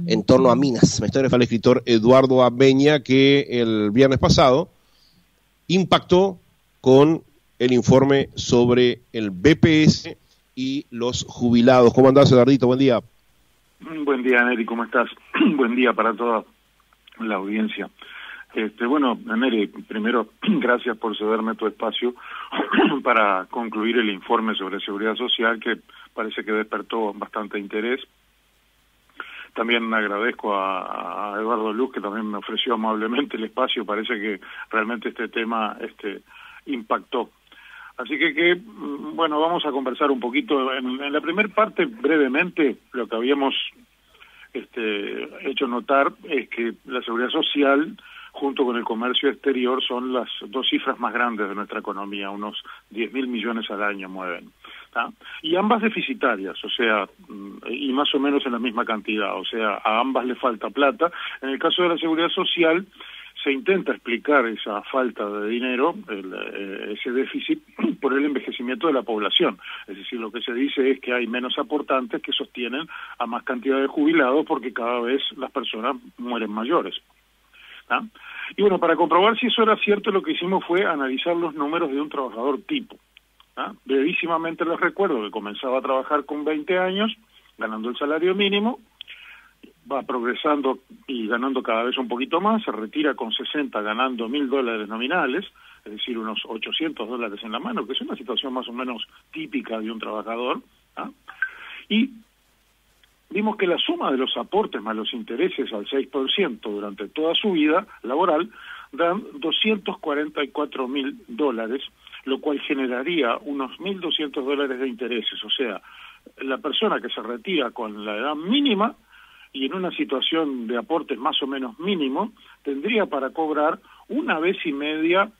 en torno a minas. Me está refiriendo al escritor Eduardo Abeña, que el viernes pasado impactó con el informe sobre el BPS y los jubilados. ¿Cómo andás, Eduardito? Buen día. Buen día, Neri, ¿cómo estás? Buen día para toda la audiencia. Bueno, Neri, primero, gracias por cederme tu espacio para concluir el informe sobre seguridad social, que parece que despertó bastante interés. También agradezco a Eduardo Luz, que también me ofreció amablemente el espacio. Parece que realmente este tema impactó. Así que bueno, vamos a conversar un poquito. En la primera parte, brevemente, lo que habíamos hecho notar es que la seguridad social, junto con el comercio exterior, son las dos cifras más grandes de nuestra economía, unos 10.000 millones al año mueven. ¿Tá? Y ambas deficitarias, o sea, y más o menos en la misma cantidad, o sea, a ambas le falta plata. En el caso de la seguridad social, se intenta explicar esa falta de dinero, ese déficit, por el envejecimiento de la población. Es decir, lo que se dice es que hay menos aportantes que sostienen a más cantidad de jubilados porque cada vez las personas mueren mayores. ¿Ah? Y bueno, para comprobar si eso era cierto, lo que hicimos fue analizar los números de un trabajador tipo. ¿Ah? Brevísimamente les recuerdo que comenzaba a trabajar con 20 años, ganando el salario mínimo, va progresando y ganando cada vez un poquito más, se retira con 60 ganando $1.000 nominales, es decir, unos $800 en la mano, que es una situación más o menos típica de un trabajador. ¿Ah? Y vimos que la suma de los aportes más los intereses al 6% durante toda su vida laboral dan $244.000, lo cual generaría unos $1.200 de intereses. O sea, la persona que se retira con la edad mínima y en una situación de aportes más o menos mínimo, tendría para cobrar una vez y media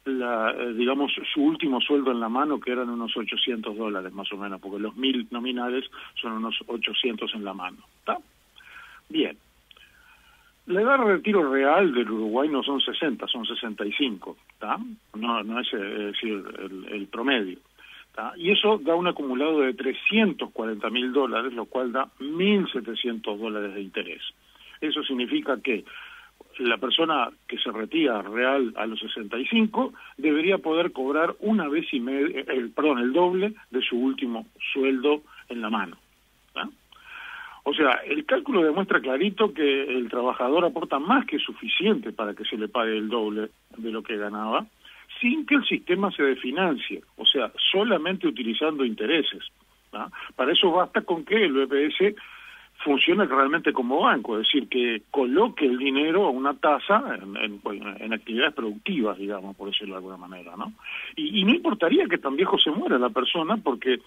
digamos, su último sueldo en la mano, que eran unos $800 más o menos, porque los 1.000 nominales son unos 800 en la mano. ¿Está? Bien. La edad de retiro real del Uruguay no son 60, son 65, ¿está? No es decir, el promedio. ¿Tá? Y eso da un acumulado de $340.000, lo cual da $1.700 de interés. Eso significa que la persona que se retira real a los 65 debería poder cobrar una vez y media, el doble de su último sueldo en la mano. ¿Tá? O sea, el cálculo demuestra clarito que el trabajador aporta más que suficiente para que se le pague el doble de lo que ganaba, sin que el sistema se desfinancie, o sea, solamente utilizando intereses. ¿No? Para eso basta con que el BPS funcione realmente como banco, es decir, que coloque el dinero a una tasa en actividades productivas, digamos, por decirlo de alguna manera, ¿no? Y no importaría que tan viejo se muera la persona, porque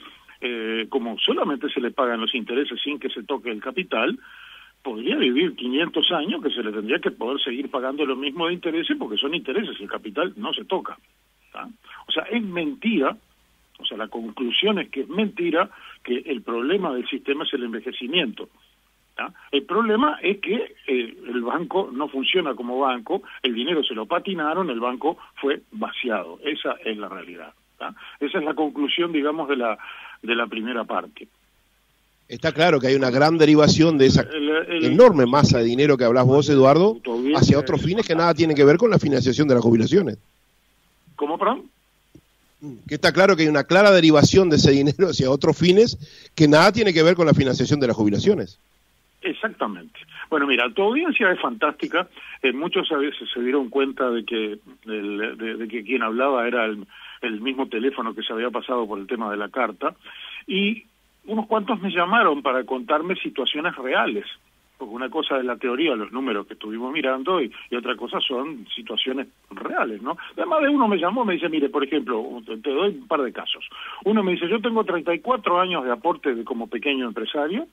como solamente se le pagan los intereses sin que se toque el capital, podría vivir 500 años que se le tendría que poder seguir pagando lo mismo de intereses, porque son intereses, el capital no se toca. ¿Tá? O sea, es mentira, o sea, la conclusión es que es mentira que el problema del sistema es el envejecimiento. ¿Tá? El problema es que el banco no funciona como banco, el dinero se lo patinaron, el banco fue vaciado. Esa es la realidad. ¿Tá? Esa es la conclusión, digamos, de la primera parte. Está claro que hay una gran derivación de esa enorme masa de dinero que hablás vos, Eduardo, hacia otros fines que nada tienen que ver con la financiación de las jubilaciones. ¿Cómo, perdón? Que está claro que hay una clara derivación de ese dinero hacia otros fines que nada tiene que ver con la financiación de las jubilaciones. Exactamente. Bueno, mira, tu audiencia es fantástica. Muchos a veces se dieron cuenta de que quien hablaba era el mismo teléfono que se había pasado por el tema de la carta, y unos cuantos me llamaron para contarme situaciones reales, porque una cosa es la teoría, los números que estuvimos mirando, y otra cosa son situaciones reales, ¿no? Además de uno me llamó, me dice, mire, por ejemplo, te doy un par de casos. Uno me dice, yo tengo 34 años de aporte como pequeño empresario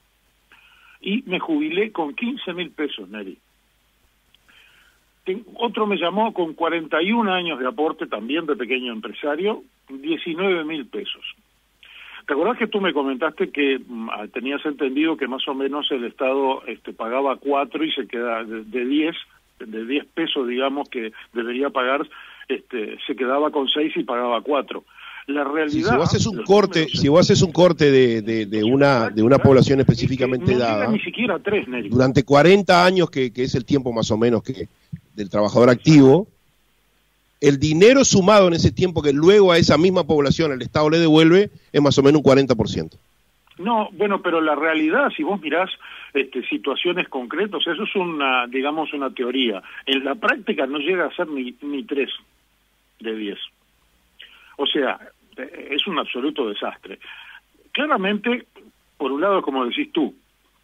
y me jubilé con 15.000 pesos, Neri. Otro me llamó con 41 años de aporte, también de pequeño empresario, 19.000 pesos. ¿Te acordás que tú me comentaste que tenías entendido que más o menos el Estado pagaba 4 y se queda de 10 pesos, digamos, que debería pagar, se quedaba con 6 y pagaba 4? La realidad... Si vos haces un corte, si vos haces un corte de una población específicamente no dada, llega ni siquiera a 3, Neri. durante 40 años, que es el tiempo más o menos que del trabajador activo, el dinero sumado en ese tiempo que luego a esa misma población el Estado le devuelve es más o menos un 40%. No, bueno, pero la realidad, si vos mirás situaciones concretas, eso es una, digamos, una teoría. En la práctica no llega a ser ni 3 de 10. O sea, es un absoluto desastre. Claramente, por un lado, como decís tú,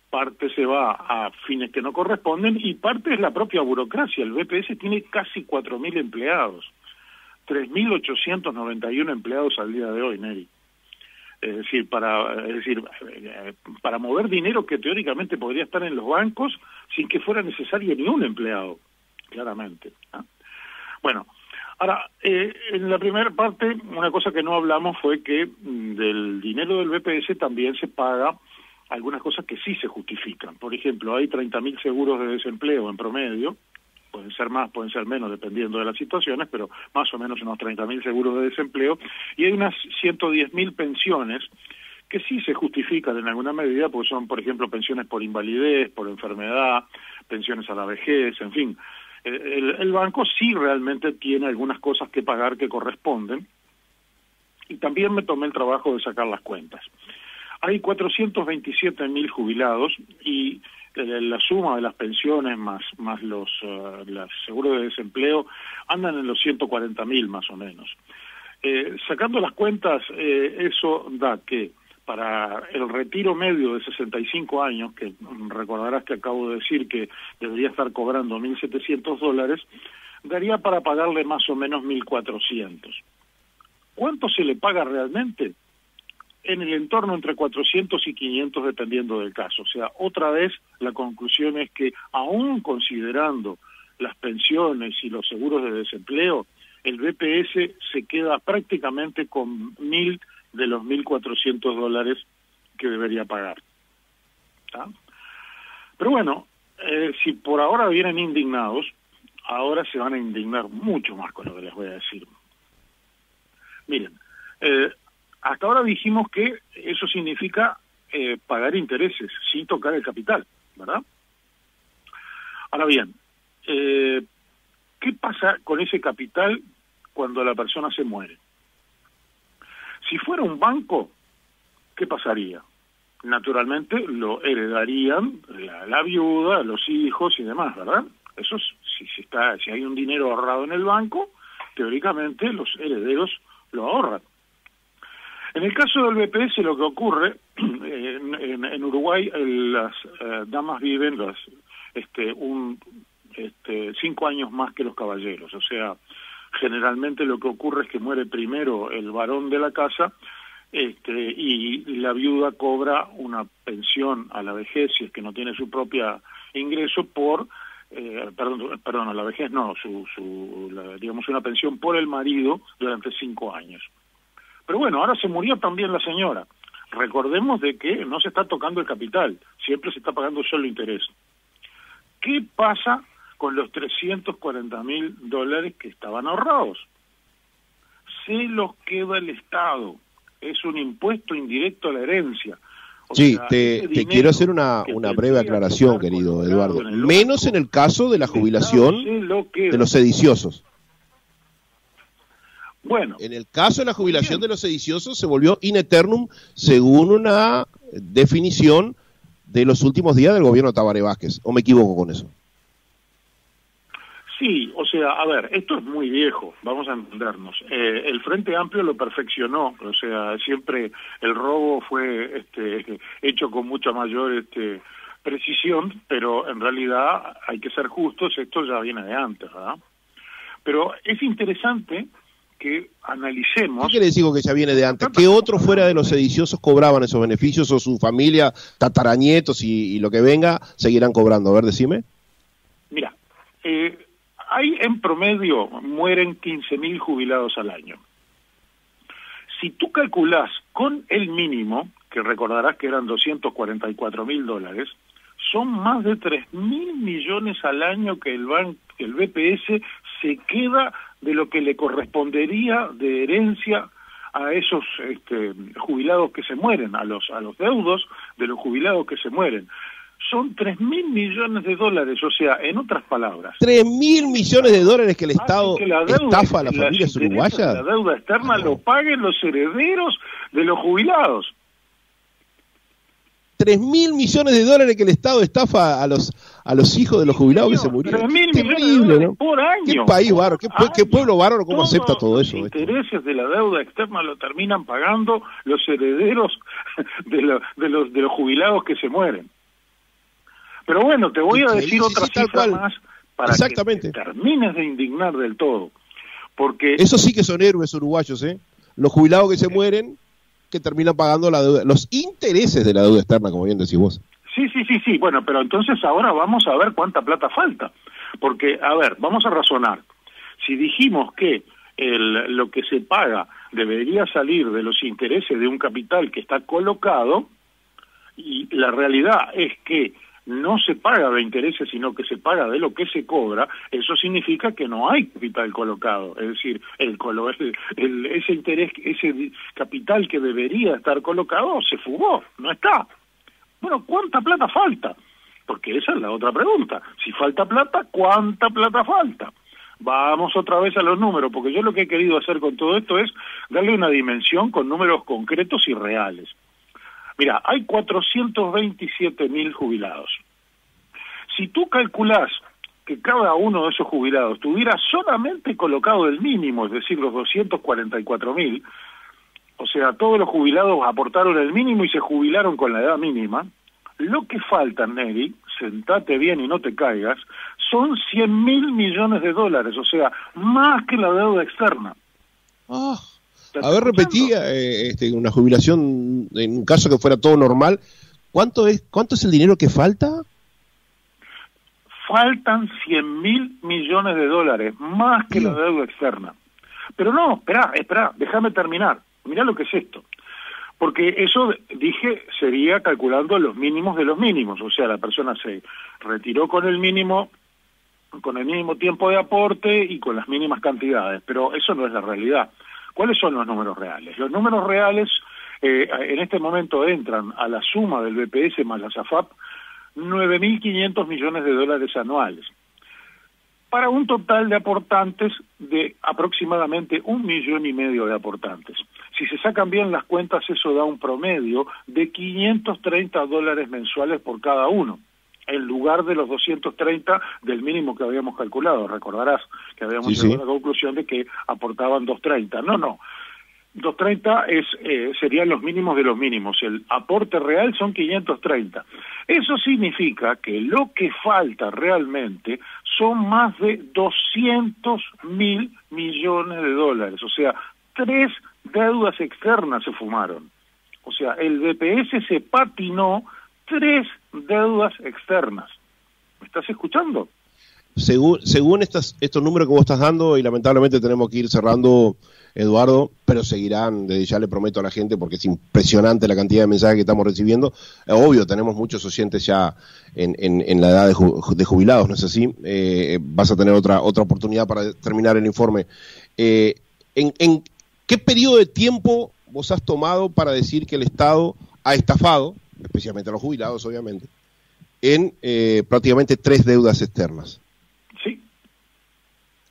parte se va a fines que no corresponden y parte es la propia burocracia. El BPS tiene casi 4.000 empleados, 3.891 empleados al día de hoy, Neri. Es decir, para mover dinero que teóricamente podría estar en los bancos sin que fuera necesario ni un empleado, claramente. ¿Ah? Bueno, ahora, en la primera parte, una cosa que no hablamos fue que del dinero del BPS también se paga algunas cosas que sí se justifican. Por ejemplo, hay 30.000 seguros de desempleo en promedio, pueden ser más, pueden ser menos, dependiendo de las situaciones, pero más o menos unos 30.000 seguros de desempleo, y hay unas 110.000 pensiones que sí se justifican en alguna medida, porque son, por ejemplo, pensiones por invalidez, por enfermedad, pensiones a la vejez, en fin. El banco sí realmente tiene algunas cosas que pagar que corresponden, y también me tomé el trabajo de sacar las cuentas. Hay 427.000 jubilados y la suma de las pensiones más los seguros de desempleo andan en los 140.000 más o menos. Sacando las cuentas, eso da que para el retiro medio de 65 años, que recordarás que acabo de decir que debería estar cobrando $1.700, daría para pagarle más o menos 1.400. ¿Cuánto se le paga realmente? En el entorno entre 400 y 500 dependiendo del caso. O sea, otra vez la conclusión es que aún considerando las pensiones y los seguros de desempleo, el BPS se queda prácticamente con 1.000 de los $1.400 que debería pagar. ¿Tá? Pero bueno, si por ahora vienen indignados, ahora se van a indignar mucho más con lo que les voy a decir. Miren, hasta ahora dijimos que eso significa pagar intereses sin tocar el capital, ¿verdad? Ahora bien, ¿qué pasa con ese capital cuando la persona se muere? Si fuera un banco, ¿qué pasaría? Naturalmente lo heredarían la viuda, los hijos y demás, ¿verdad? Eso es, si hay un dinero ahorrado en el banco, teóricamente los herederos lo ahorran. En el caso del BPS lo que ocurre, en Uruguay las damas viven 5 años más que los caballeros, o sea, generalmente lo que ocurre es que muere primero el varón de la casa y la viuda cobra una pensión a la vejez, si es que no tiene su propio ingreso, perdón, a la vejez no, digamos una pensión por el marido durante 5 años. Pero bueno, ahora se murió también la señora. Recordemos de que no se está tocando el capital, siempre se está pagando solo interés. ¿Qué pasa con los $340.000 que estaban ahorrados? Se los queda el Estado. Es un impuesto indirecto a la herencia. Sí, te quiero hacer una breve aclaración, querido Eduardo. Menos en el caso de la jubilación de los sediciosos. Bueno, en el caso de la jubilación de los sediciosos se volvió in eternum según una definición de los últimos días del gobierno de Tabaré Vázquez, ¿o me equivoco con eso? Sí, o sea, a ver, esto es muy viejo, vamos a entendernos. El Frente Amplio lo perfeccionó, o sea, siempre el robo fue hecho con mucha mayor precisión, pero en realidad hay que ser justos, esto ya viene de antes, ¿verdad? Pero es interesante que analicemos... ¿Qué quiere decir que ya viene de antes? ¿Qué otros fuera de los sediciosos cobraban esos beneficios o su familia, tataranietos y lo que venga, seguirán cobrando? A ver, decime. Mira, hay en promedio, mueren 15.000 jubilados al año. Si tú calculás con el mínimo, que recordarás que eran $244.000, son más de 3.000 millones al año que el BPS se queda de lo que le correspondería de herencia a esos jubilados que se mueren, a los deudos de los jubilados que se mueren. Son 3.000 millones de dólares, o sea, en otras palabras. 3.000 millones de dólares que el Estado estafa a las familias uruguayas. La deuda externa lo paguen los herederos de los jubilados. 3.000 millones de dólares que el Estado estafa a los hijos de los jubilados que se murieron. 3.000 millones de dólares por año. ¿Qué país bárbaro? ¿Qué pueblo bárbaro? ¿Cómo acepta todo eso? Los intereses de la deuda externa lo terminan pagando los herederos de los jubilados que se mueren. Pero bueno, te voy a decir otra cifra más para que te termines de indignar del todo. Porque eso sí que son héroes uruguayos, ¿eh? Los jubilados que se mueren, que terminan pagando la deuda, los intereses de la deuda externa, como bien decís vos. Sí. Bueno, pero entonces ahora vamos a ver cuánta plata falta. Porque, a ver, vamos a razonar. Si dijimos que lo que se paga debería salir de los intereses de un capital que está colocado, y la realidad es que no se paga de intereses, sino que se paga de lo que se cobra, eso significa que no hay capital colocado. Es decir, ese interés, ese capital que debería estar colocado se fugó, no está. Bueno, ¿cuánta plata falta? Porque esa es la otra pregunta. Si falta plata, ¿cuánta plata falta? Vamos otra vez a los números, porque yo lo que he querido hacer con todo esto es darle una dimensión con números concretos y reales. Mira, hay 427.000 jubilados. Si tú calculás que cada uno de esos jubilados tuviera solamente colocado el mínimo, es decir, los 244.000, o sea, todos los jubilados aportaron el mínimo y se jubilaron con la edad mínima, lo que falta, Neri, sentate bien y no te caigas, son 100.000 millones de dólares, o sea, más que la deuda externa. A ver, repetí, una jubilación, en un caso que fuera todo normal, ¿cuánto es el dinero que falta? Faltan 100.000 millones de dólares, más que la deuda externa. Pero no, espera, déjame terminar. Mirá lo que es esto. Porque eso, dije, sería calculando los mínimos de los mínimos. O sea, la persona se retiró con el mínimo tiempo de aporte y con las mínimas cantidades. Pero eso no es la realidad. ¿Cuáles son los números reales? Los números reales en este momento entran a la suma del BPS más la SAFAP 9.500 millones de dólares anuales, para un total de aportantes de aproximadamente 1,5 millones de aportantes. Si se sacan bien las cuentas, eso da un promedio de $530 mensuales por cada uno, en lugar de los 230 del mínimo que habíamos calculado. Recordarás que habíamos llegado a la conclusión de que aportaban 230. No. 230 serían los mínimos de los mínimos. El aporte real son 530. Eso significa que lo que falta realmente son más de 200.000 millones de dólares. O sea, 3 deudas externas se fumaron. O sea, el BPS se patinó 3 deudas externas. ¿Me estás escuchando? Según estos números que vos estás dando, y lamentablemente tenemos que ir cerrando, Eduardo, pero seguirán, desde ya le prometo a la gente, porque es impresionante la cantidad de mensajes que estamos recibiendo. Obvio, tenemos muchos oyentes ya en la edad de jubilados, ¿no es así? Vas a tener otra oportunidad para terminar el informe. ¿En qué periodo de tiempo vos has tomado para decir que el Estado ha estafado, especialmente a los jubilados, obviamente, en prácticamente 3 deudas externas? Sí.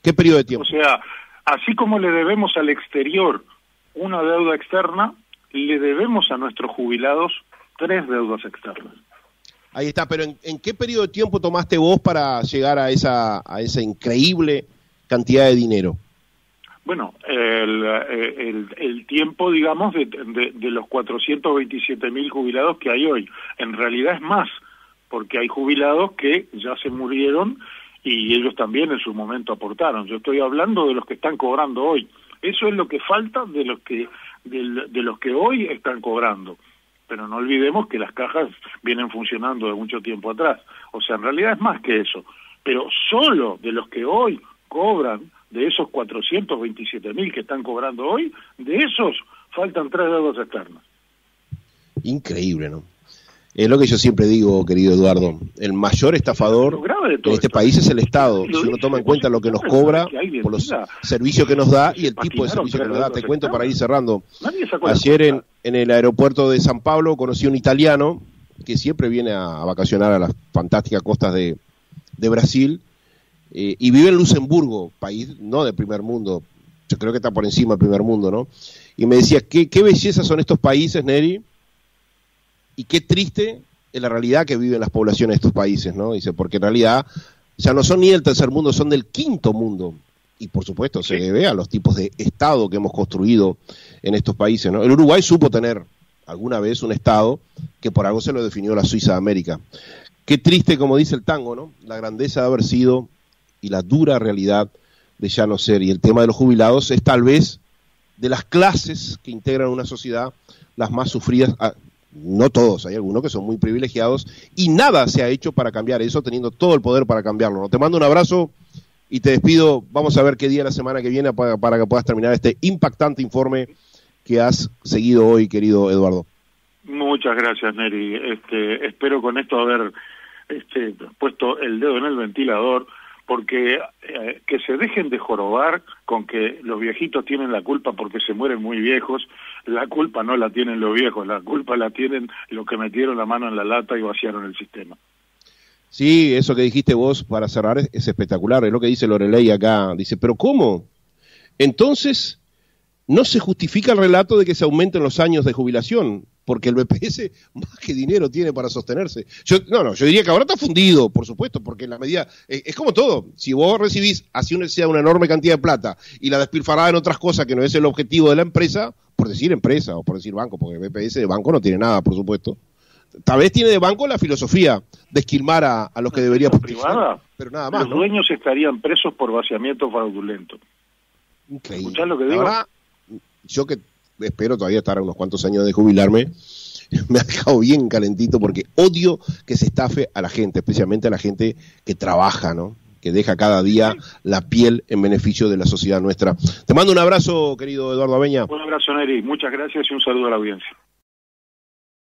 ¿Qué periodo de tiempo? O sea, así como le debemos al exterior una deuda externa, le debemos a nuestros jubilados 3 deudas externas. Ahí está, pero ¿en qué periodo de tiempo tomaste vos para llegar a esa increíble cantidad de dinero? Bueno, el tiempo, digamos, de los 427.000 jubilados que hay hoy. En realidad es más, porque hay jubilados que ya se murieron y ellos también en su momento aportaron. Yo estoy hablando de los que están cobrando hoy. Eso es lo que falta de los que hoy están cobrando. Pero no olvidemos que las cajas vienen funcionando de mucho tiempo atrás. O sea, en realidad es más que eso. Pero solo de los que hoy cobran, de esos 427.000 que están cobrando hoy, de esos faltan 3 deudas externas. Increíble, ¿no? Es lo que yo siempre digo, querido Eduardo, el mayor estafador en este país es el Estado. Si uno toma en cuenta lo que nos cobra por los servicios que nos da y el tipo de servicio que nos da. Te cuento para ir cerrando. Ayer en el aeropuerto de San Pablo conocí a un italiano que siempre viene a vacacionar a las fantásticas costas de Brasil y vive en Luxemburgo, país no de primer mundo, yo creo que está por encima del primer mundo, ¿no? Y me decía, qué belleza son estos países, Neri, y qué triste es la realidad que viven las poblaciones de estos países, ¿no? Dice, porque en realidad ya no son ni del tercer mundo, son del quinto mundo. Y por supuesto se debe a los tipos de Estado que hemos construido en estos países, ¿no? El Uruguay supo tener alguna vez un Estado que por algo se lo definió la Suiza de América. Qué triste, como dice el tango, ¿no? La grandeza de haber sido y la dura realidad de ya no ser. Y el tema de los jubilados es tal vez de las clases que integran una sociedad las más sufridas. No todos, hay algunos que son muy privilegiados y nada se ha hecho para cambiar eso, teniendo todo el poder para cambiarlo, ¿no? Te mando un abrazo y te despido. Vamos a ver qué día la semana que viene para que puedas terminar este impactante informe que has seguido hoy, querido Eduardo. Muchas gracias, Neri. Espero con esto haber puesto el dedo en el ventilador, porque que se dejen de jorobar con que los viejitos tienen la culpa porque se mueren muy viejos. La culpa no la tienen los viejos, la culpa la tienen los que metieron la mano en la lata y vaciaron el sistema. Sí, eso que dijiste vos para cerrar es espectacular, es lo que dice Loreley acá. Dice, ¿pero cómo? Entonces, no se justifica el relato de que se aumenten los años de jubilación, porque el BPS más que dinero tiene para sostenerse. Yo diría que ahora está fundido, por supuesto, porque en la medida, es como todo, si vos recibís así una enorme cantidad de plata y la despilfarrada en otras cosas que no es el objetivo de la empresa, por decir empresa o por decir banco, porque el BPS de banco no tiene nada, por supuesto. Tal vez tiene de banco la filosofía de esquilmar a los que debería privada, pero nada más. Los dueños estarían presos por vaciamiento fraudulento. Increíble. ¿Escuchás lo que digo? Ahora, yo que espero todavía estar a unos cuantos años de jubilarme, me ha dejado bien calentito porque odio que se estafe a la gente, especialmente a la gente que trabaja, ¿no? Que deja cada día la piel en beneficio de la sociedad nuestra. Te mando un abrazo, querido Eduardo Abeña. Un abrazo, Neri. Muchas gracias y un saludo a la audiencia.